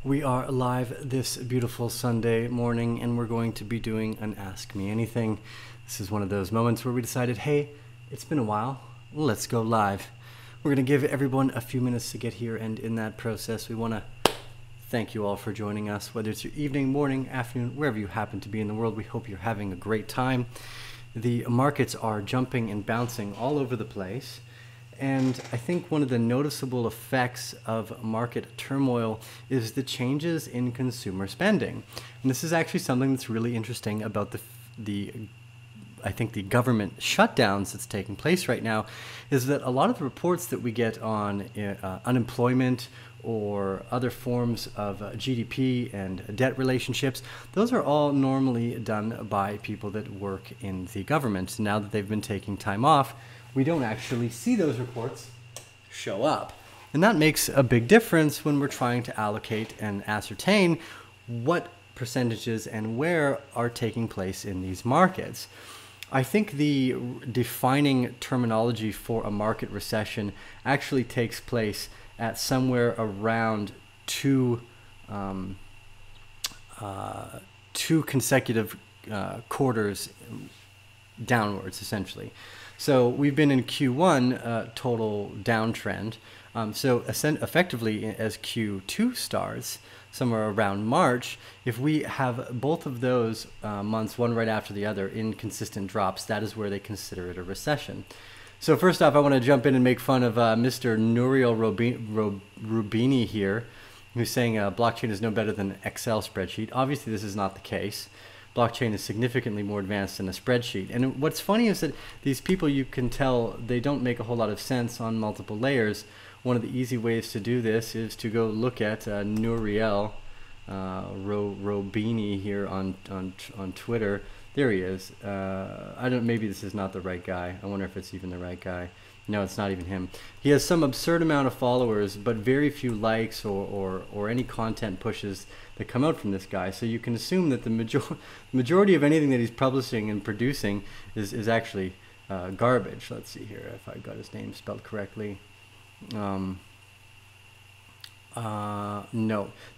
We are live this beautiful Sunday morning, and we're going to be doing an Ask Me Anything. This is one of those moments where we decided, hey, it's been a while, let's go live. We're going to give everyone a few minutes to get here, and in that process, we want to thank you all for joining us, whether it's your evening, morning, afternoon, wherever you happen to be in the world. We hope you're having a great time. The markets are jumping and bouncing all over the place. And I think one of the noticeable effects of market turmoil is the changes in consumer spending. And this is actually something that's really interesting about I think the government shutdowns that's taking place right now, is that a lot of the reports that we get on unemployment or other forms of GDP and debt relationships, those are all normally done by people that work in the government. Now that they've been taking time off, we don't actually see those reports show up. And that makes a big difference when we're trying to allocate and ascertain what percentages and where are taking place in these markets. I think the defining terminology for a market recession actually takes place at somewhere around two consecutive quarters downwards, essentially. So we've been in Q1 total downtrend. So effectively, as Q2 starts, somewhere around March, if we have both of those months, one right after the other, in consistent drops, that is where they consider it a recession. So first off, I want to jump in and make fun of Mr. Nouriel Rubini here, who's saying blockchain is no better than an Excel spreadsheet. Obviously, this is not the case. Blockchain is significantly more advanced than a spreadsheet. And what's funny is that these people, you can tell, they don't make a whole lot of sense on multiple layers. One of the easy ways to do this is to go look at Nouriel Robini here on Twitter. There he is. Maybe this is not the right guy. I wonder if it's even the right guy. No, it's not even him. He has some absurd amount of followers, but very few likes or any content pushes that come out from this guy. So you can assume that the majority of anything that he's publishing and producing is actually garbage. Let's see here if I got his name spelled correctly. No,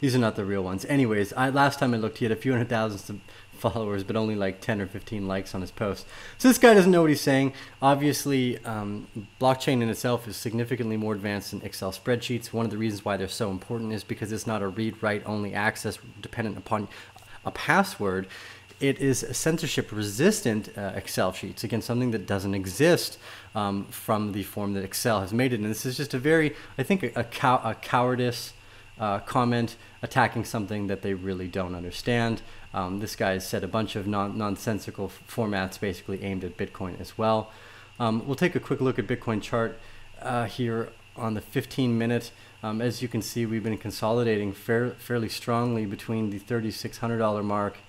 these are not the real ones. Anyways, last time I looked, he had a few 100,000 followers, but only like 10 or 15 likes on his post. So this guy doesn't know what he's saying. Obviously, blockchain in itself is significantly more advanced than Excel spreadsheets. One of the reasons why they're so important is because it's not a read-write-only access dependent upon a password. It is censorship-resistant Excel sheets. Again, something that doesn't exist from the form that Excel has made it. And this is just a very, I think, a cowardice comment attacking something that they really don't understand. This guy has said a bunch of nonsensical formats basically aimed at Bitcoin as well. We'll take a quick look at Bitcoin chart here on the 15-minute. As you can see, we've been consolidating fairly strongly between the $3,600 mark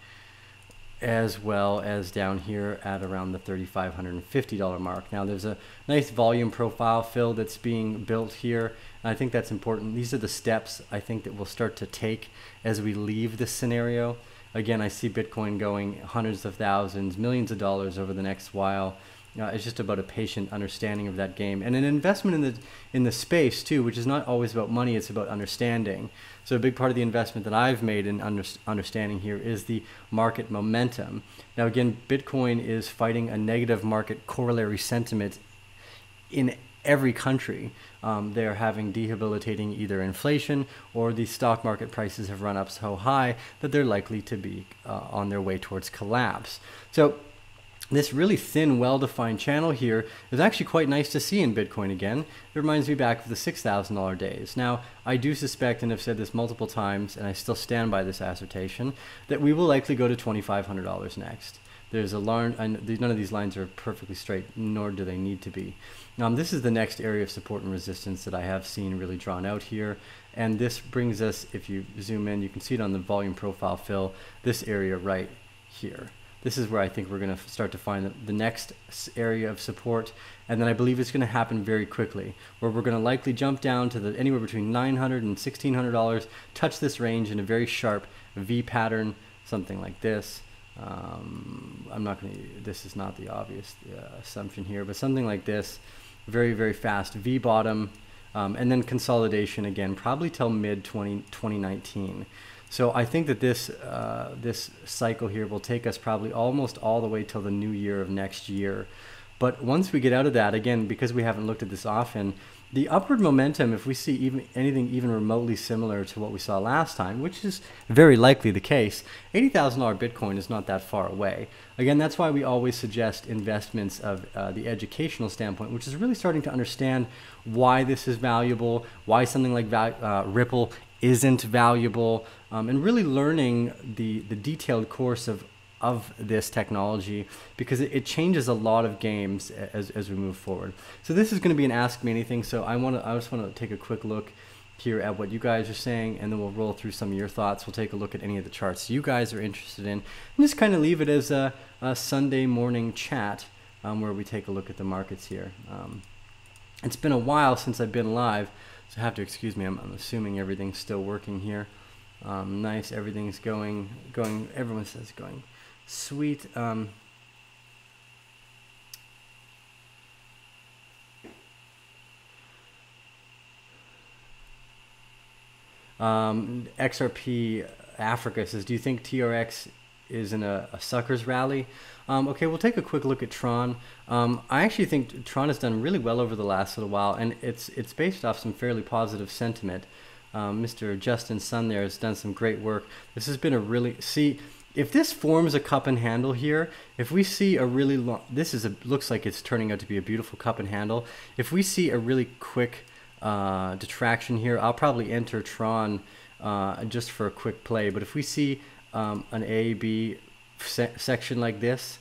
as well as down here at around the $3,550 mark. Now there's a nice volume profile fill that's being built here. And I think that's important. These are the steps I think that we'll start to take as we leave this scenario. Again, I see Bitcoin going hundreds of thousands, millions of dollars over the next while. It's just about a patient understanding of that game and an investment in the space too, which is not always about money, it's about understanding. So a big part of the investment that I've made in understanding here is the market momentum. Now again, Bitcoin is fighting a negative market corollary sentiment in every country. They're having debilitating either inflation or the stock market prices have run up so high that they're likely to be on their way towards collapse. So this really thin, well-defined channel here is actually quite nice to see in Bitcoin again. It reminds me back of the $6,000 days. Now, I do suspect, and have said this multiple times, and I still stand by this assertion, that we will likely go to $2,500 next. There's a line, and none of these lines are perfectly straight, nor do they need to be. This is the next area of support and resistance that I have seen really drawn out here. And this brings us, if you zoom in, you can see it on the volume profile fill, this area right here. This is where I think we're going to start to find the next area of support, and then I believe it's going to happen very quickly, where we're going to likely jump down to anywhere between $900 and $1,600, touch this range in a very sharp V pattern, something like this. This is not the obvious assumption here, but something like this, very, very fast V bottom, and then consolidation again, probably till mid 2019. So I think that this cycle here will take us probably almost all the way till the new year of next year. But once we get out of that, again, because we haven't looked at this often, the upward momentum, if we see anything even remotely similar to what we saw last time, which is very likely the case, $80,000 Bitcoin is not that far away. Again, that's why we always suggest investments of the educational standpoint, which is really starting to understand why this is valuable, why something like Ripple isn't valuable, and really learning the detailed course of this technology, because it changes a lot of games as we move forward. So this is going to be an Ask Me Anything. So I just want to take a quick look here at what you guys are saying, and then we'll roll through some of your thoughts. We'll take a look at any of the charts you guys are interested in, and just kind of leave it as a Sunday morning chat where we take a look at the markets here. It's been a while since I've been live, so I have to excuse me. I'm assuming everything's still working here. Nice, everything's going. Everyone says going. Sweet. XRP Africa says, do you think TRX is in a sucker's rally? Okay, we'll take a quick look at Tron. I actually think Tron has done really well over the last little while, and it's based off some fairly positive sentiment. Mr. Justin Sun there has done some great work. This has been a really, if this forms a cup and handle here, if we see a really long, looks like it's turning out to be a beautiful cup and handle. If we see a really quick detraction here, I'll probably enter Tron just for a quick play. But if we see an A, B section like this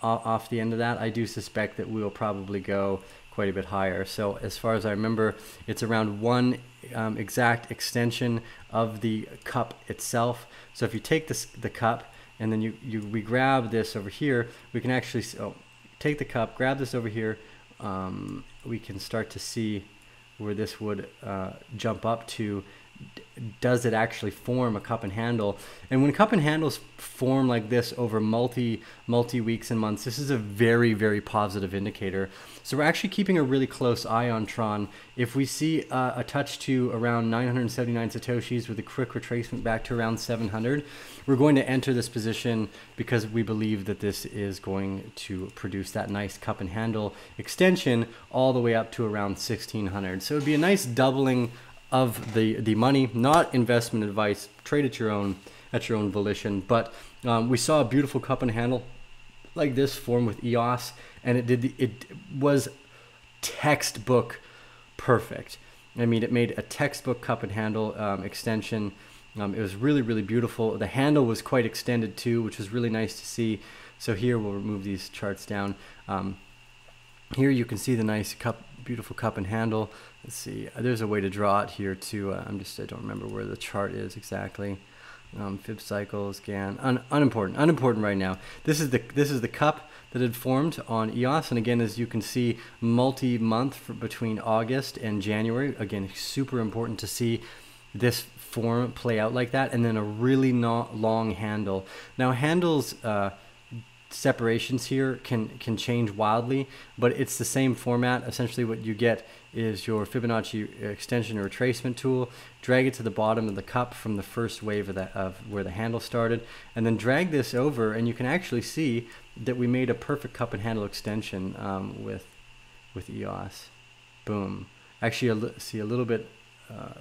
off the end of that, I do suspect that we will probably go quite a bit higher. So as far as I remember, it's around one exact extension of the cup itself. So if you take the cup and then we grab this over here, we can actually take the cup, grab this over here. We can start to see where this would jump up to. Does it actually form a cup and handle? And when cup and handles form like this over multi weeks and months, this is a very, very positive indicator. So we're actually keeping a really close eye on Tron. If we see a touch to around 979 Satoshis with a quick retracement back to around 700, we're going to enter this position because we believe that this is going to produce that nice cup and handle extension all the way up to around 1600. So it would be a nice doubling of the money. Not investment advice, trade at your own volition, but we saw a beautiful cup and handle like this form with EOS, and it was textbook perfect. I mean, it made a textbook cup and handle extension. It was really, really beautiful. The handle was quite extended too, which was really nice to see. So here we'll remove these charts down. Here you can see the nice beautiful cup and handle. Let's see, there's a way to draw it here too. I don't remember where the chart is exactly. Fib cycle, scan, unimportant right now. This is the cup that had formed on EOS, and again, as you can see, multi-month between August and January. Again, super important to see this form play out like that, and then a really long handle. Now handles separations here can change wildly, but it's the same format. Essentially what you get is your Fibonacci extension or retracement tool, drag it to the bottom of the cup from the first wave of where the handle started, and then drag this over, and you can actually see that we made a perfect cup and handle extension with EOS. Boom. Actually, see a little bit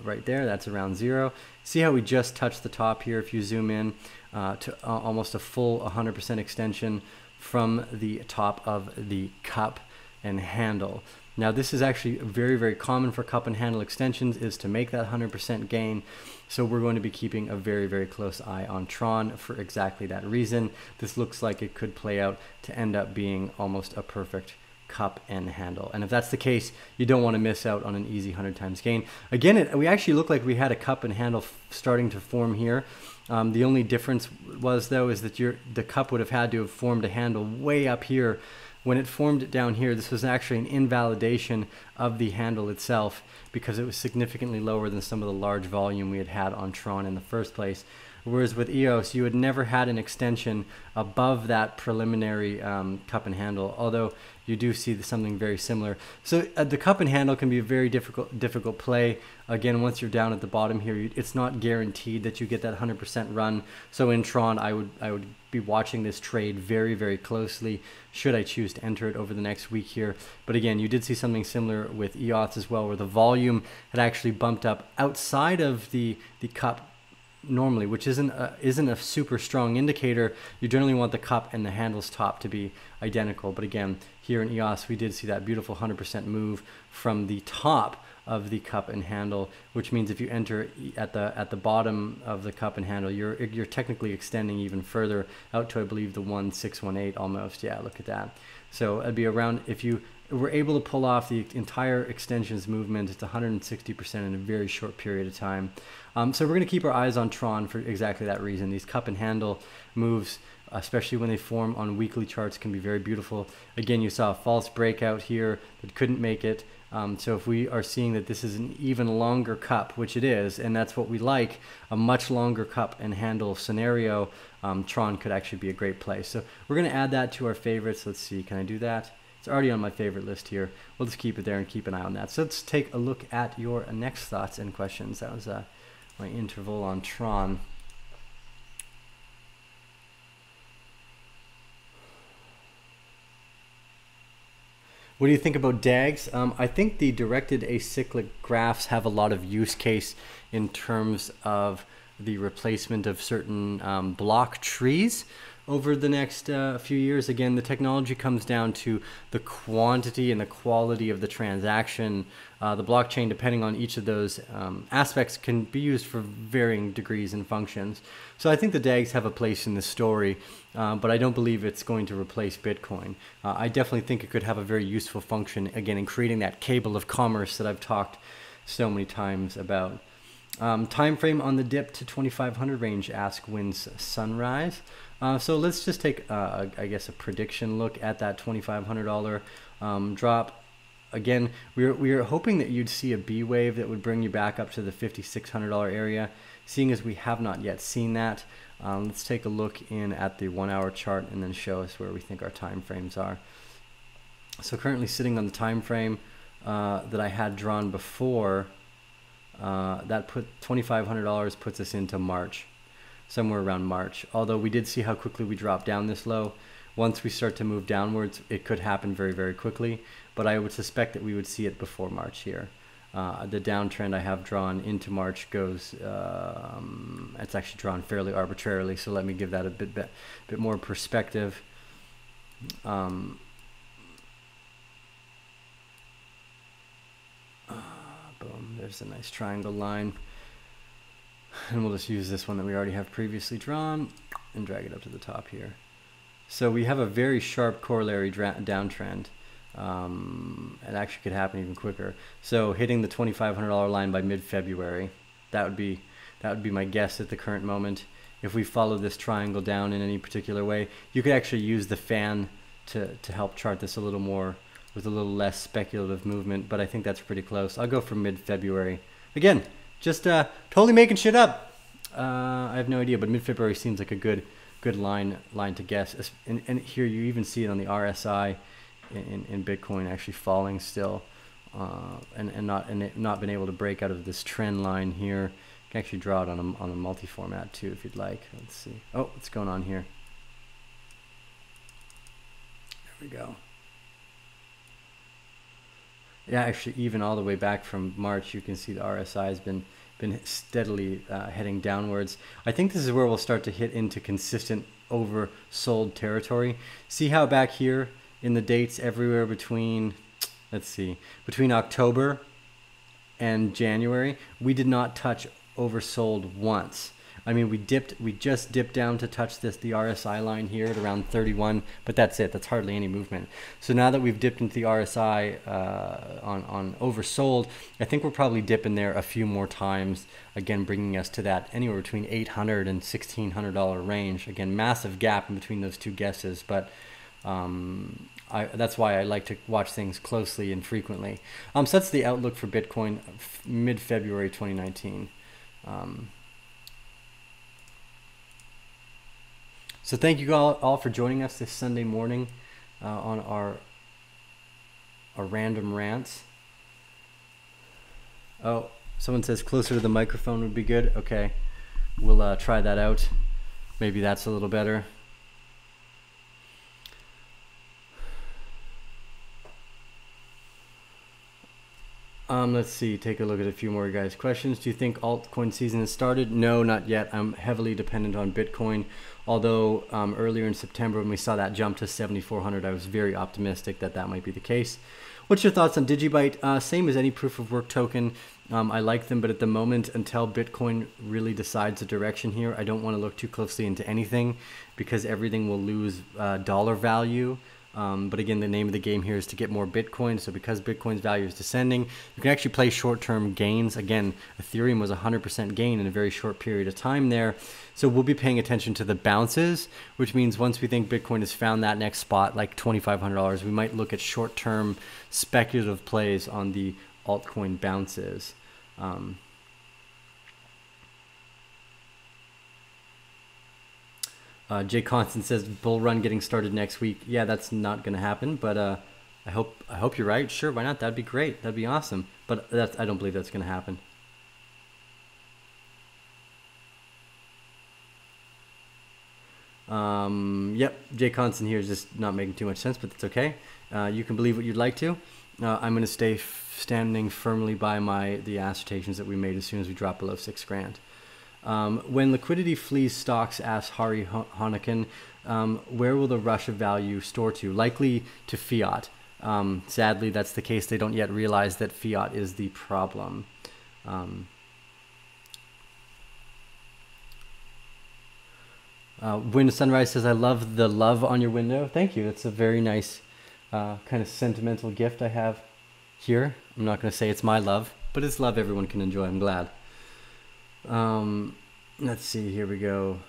right there, that's around 0. See how we just touched the top here if you zoom in to almost a full 100% extension from the top of the cup and handle. Now this is actually very, very common for cup and handle extensions, is to make that 100% gain. So we're going to be keeping a very, very close eye on Tron for exactly that reason. This looks like it could play out to end up being almost a perfect cup and handle, and if that's the case, you don't want to miss out on an easy 100 times gain. Again, we actually look like we had a cup and handle starting to form here. The only difference was though is that the cup would have had to have formed a handle way up here. When it formed it down here, this was actually an invalidation of the handle itself, because it was significantly lower than some of the large volume we had had on Tron in the first place. Whereas with EOS, you had never had an extension above that preliminary cup and handle, although you do see something very similar. So the cup and handle can be a very difficult play. Again, once you're down at the bottom here, it's not guaranteed that you get that 100% run. So in Tron, I would be watching this trade very, very closely should I choose to enter it over the next week here. But again, you did see something similar with EOS as well, where the volume had actually bumped up outside of the cup normally, which isn't a super strong indicator. You generally want the cup and the handles top to be identical. But again, here in EOS, we did see that beautiful 100% move from the top of the cup and handle, which means if you enter at the bottom of the cup and handle, you're technically extending even further out to, I believe, the 1618 almost. Yeah, look at that. So it'd be around, if you were able to pull off the entire extensions movement, it's 160% in a very short period of time. So we're going to keep our eyes on Tron for exactly that reason. These cup and handle moves, especially when they form on weekly charts, can be very beautiful. Again, you saw a false breakout here that couldn't make it. So if we are seeing that this is an even longer cup, which it is, and that's what we like, a much longer cup and handle scenario, Tron could actually be a great play. So we're going to add that to our favorites. Let's see, can I do that? It's already on my favorite list here. We'll just keep it there and keep an eye on that. So let's take a look at your next thoughts and questions. That was my interval on Tron. What do you think about DAGs? I think the directed acyclic graphs have a lot of use case in terms of the replacement of certain block trees over the next few years. Again, the technology comes down to the quantity and the quality of the transaction. The blockchain, depending on each of those aspects, can be used for varying degrees and functions. So I think the DAGs have a place in this story, but I don't believe it's going to replace Bitcoin. I definitely think it could have a very useful function, again, in creating that cable of commerce that I've talked so many times about. Time frame on the dip to 2500 range, ask Wins Sunrise. So let's just take, I guess, a prediction look at that $2,500 drop. Again, we are hoping that you'd see a B wave that would bring you back up to the $5,600 area. Seeing as we have not yet seen that, let's take a look in at the 1 hour chart and then show us where we think our time frames are. So currently sitting on the time frame that I had drawn before, that put $2,500 puts us into March, somewhere around March. Although we did see how quickly we dropped down this low. Once we start to move downwards, it could happen very, very quickly, but I would suspect that we would see it before March here. The downtrend I have drawn into March goes, it's actually drawn fairly arbitrarily, so let me give that a bit more perspective. Boom, there's a nice triangle line. And we'll just use this one that we already have previously drawn and drag it up to the top here. So we have a very sharp corollary downtrend. It actually could happen even quicker. So hitting the $2,500 line by mid-February, that would be my guess at the current moment. If we follow this triangle down in any particular way, you could actually use the fan to help chart this a little more with a little less speculative movement, but I think that's pretty close. I'll go for mid-February. Again, just totally making shit up. I have no idea, but mid-February seems like a good line to guess. And here you even see it on the RSI in Bitcoin actually falling still, and not been able to break out of this trend line here. You can actually draw it on a multi-format too if you'd like. Let's see. Oh, what's going on here? There we go. Yeah, actually, even all the way back from March, you can see the RSI has been steadily heading downwards. I think this is where we'll start to hit into consistent oversold territory. See how back here in the dates everywhere between, let's see, between October and January, we did not touch oversold once. I mean, we just dipped down to touch the RSI line here at around 31, but that's it. That's hardly any movement. So now that we've dipped into the RSI on oversold, I think we're probably dipping there a few more times, again bringing us to that anywhere between $800 and $1,600 range. Again, massive gap in between those two guesses, but that's why I like to watch things closely and frequently. So that's the outlook for Bitcoin mid-February 2019. So thank you all for joining us this Sunday morning on our random rants. Oh, someone says closer to the microphone would be good. Okay, we'll try that out. Maybe that's a little better. Let's see, take a look at a few more guys' questions. Do you think altcoin season has started? No, not yet. I'm heavily dependent on Bitcoin. Although earlier in September when we saw that jump to 7,400, I was very optimistic that that might be the case. What's your thoughts on Digibyte? Same as any proof of work token. I like them, but at the moment, until Bitcoin really decides the direction here, I don't want to look too closely into anything because everything will lose dollar value. But again, the name of the game here is to get more Bitcoin. So because Bitcoin's value is descending, you can actually play short-term gains. Again, Ethereum was 100% gain in a very short period of time there. So we'll be paying attention to the bounces, which means once we think Bitcoin has found that next spot, like $2,500, we might look at short-term speculative plays on the altcoin bounces. Jay Constant says bull run getting started next week. Yeah, that's not going to happen, but I hope you're right. Sure, why not? That'd be great. That'd be awesome. But I don't believe that's going to happen. Yep, Jay Constant here is just not making too much sense, but that's okay. You can believe what you'd like to. I'm going to stay standing firmly by the assertions that we made as soon as we drop below $6,000. When liquidity flees stocks, asks Hari Honakin, where will the rush of value store to? Likely to fiat. Sadly, that's the case. They don't yet realize that fiat is the problem. When Sunrise says, I love the love on your window. Thank you. That's a very nice kind of sentimental gift I have here. I'm not going to say it's my love, but it's love everyone can enjoy. I'm glad. Let's see, here we go.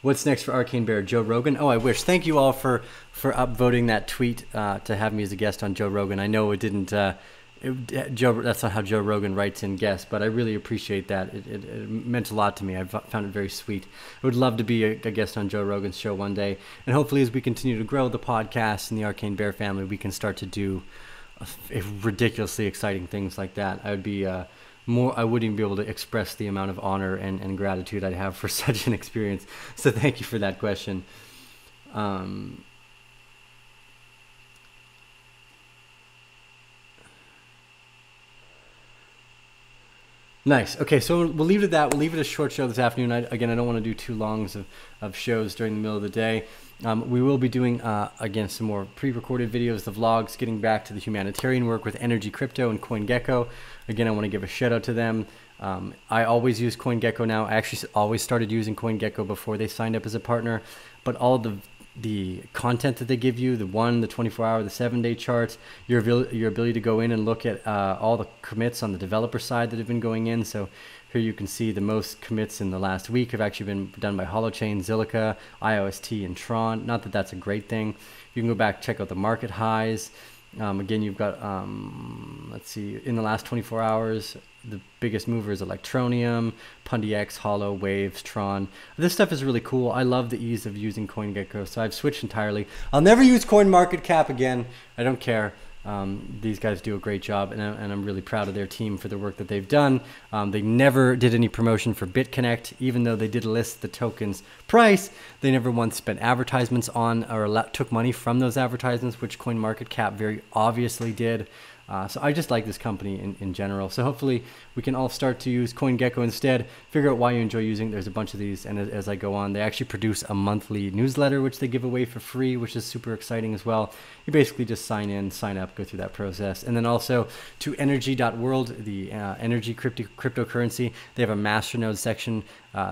What's next for Arcane Bear? Joe Rogan? Oh, I wish. Thank you all for upvoting that tweet to have me as a guest on Joe Rogan. I know it didn't that's not how Joe Rogan writes in guests, but I really appreciate that. It meant a lot to me. I found it very sweet. I would love to be a guest on Joe Rogan's show one day, and hopefully as we continue to grow the podcast and the Arcane Bear family, we can start to do ridiculously exciting things like that. I would be I wouldn't even be able to express the amount of honor and gratitude I'd have for such an experience. So thank you for that question. Nice. Okay, so we'll leave it at that. We'll leave it a short show this afternoon. Again, I don't want to do too long of shows during the middle of the day. We will be doing, again, some more pre-recorded videos, the vlogs, getting back to the humanitarian work with Energy Crypto and CoinGecko. Again, I want to give a shout out to them. I always use CoinGecko now. I actually always started using CoinGecko before they signed up as a partner, but all the content that they give you, the 24-hour, the 7-day charts, your ability to go in and look at all the commits on the developer side that have been going in. So here you can see the most commits in the last week have actually been done by Holochain, Zilliqa, IOST, and Tron. Not that that's a great thing. You can go back, check out the market highs. Again, you've got, let's see, in the last 24 hours, the biggest mover is Electronium, PundiX, Holo, Waves, Tron. This stuff is really cool. I love the ease of using CoinGecko, so I've switched entirely. I'll never use CoinMarketCap again. I don't care. These guys do a great job, and I'm really proud of their team for the work that they've done. They never did any promotion for BitConnect, even though they did list the token's price. They never once spent advertisements on or took money from those advertisements, which CoinMarketCap very obviously did. So I just like this company in general. So hopefully we can all start to use CoinGecko instead. Figure out why you enjoy using it. There's a bunch of these, and as I go on, they actually produce a monthly newsletter which they give away for free, which is super exciting as well. You basically just sign in, sign up, go through that process. And then also to energy.world, the energy cryptocurrency. They have a masternode section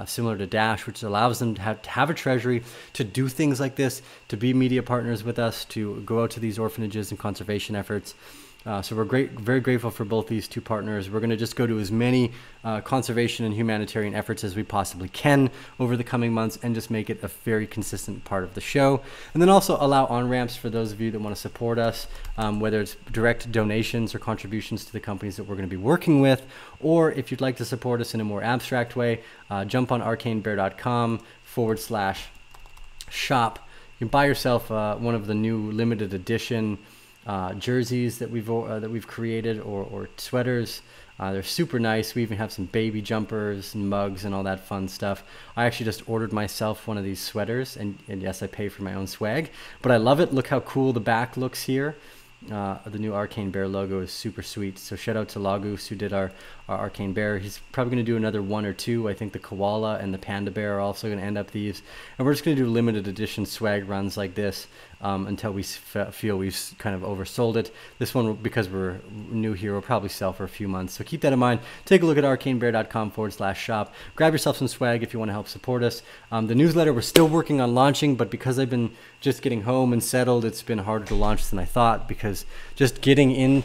similar to Dash, which allows them to have a treasury, to do things like this, to be media partners with us, to go out to these orphanages and conservation efforts. So we're very grateful for both these two partners. We're going to just go to as many conservation and humanitarian efforts as we possibly can over the coming months and just make it a very consistent part of the show. And then also allow on-ramps for those of you that want to support us, whether it's direct donations or contributions to the companies that we're going to be working with, or if you'd like to support us in a more abstract way, jump on arcanebear.com/shop. You can buy yourself one of the new limited edition jerseys that we've created, or sweaters. They're super nice. We even have some baby jumpers and mugs and all that fun stuff. I actually just ordered myself one of these sweaters, and yes, I pay for my own swag, but I love it. Look how cool the back looks here. The new Arcane Bear logo is super sweet. So shout out to Lagus who did our Arcane Bear. He's probably going to do another one or two. I think the koala and the panda bear are also going to end up these. And we're just going to do limited edition swag runs like this until we feel we've kind of oversold it. This one, because we're new here, will probably sell for a few months. So keep that in mind. Take a look at arcanebear.com/shop. Grab yourself some swag if you want to help support us. The newsletter we're still working on launching, but because I've been just getting home and settled, it's been harder to launch than I thought, because just getting in,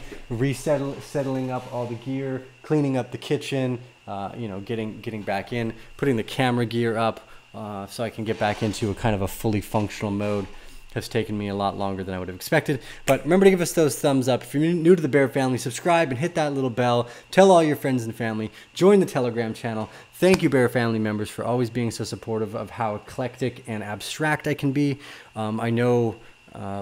settling up all the gear, cleaning up the kitchen, getting back in, putting the camera gear up so I can get back into a kind of a fully functional mode has taken me a lot longer than I would have expected. But remember to give us those thumbs up. If you're new to the Bear family, subscribe and hit that little bell. Tell all your friends and family. Join the Telegram channel. Thank you, Bear family members, for always being so supportive of how eclectic and abstract I can be. I know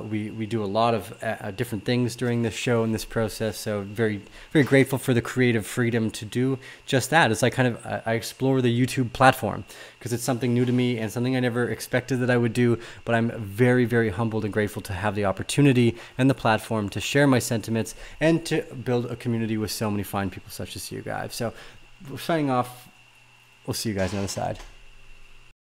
we do a lot of different things during this show and this process, so very grateful for the creative freedom to do just that. It's like I explore the YouTube platform because it's something new to me and something I never expected that I would do, but I'm very humbled and grateful to have the opportunity and the platform to share my sentiments and to build a community with so many fine people such as you guys. So we're signing off. We'll see you guys on the other side.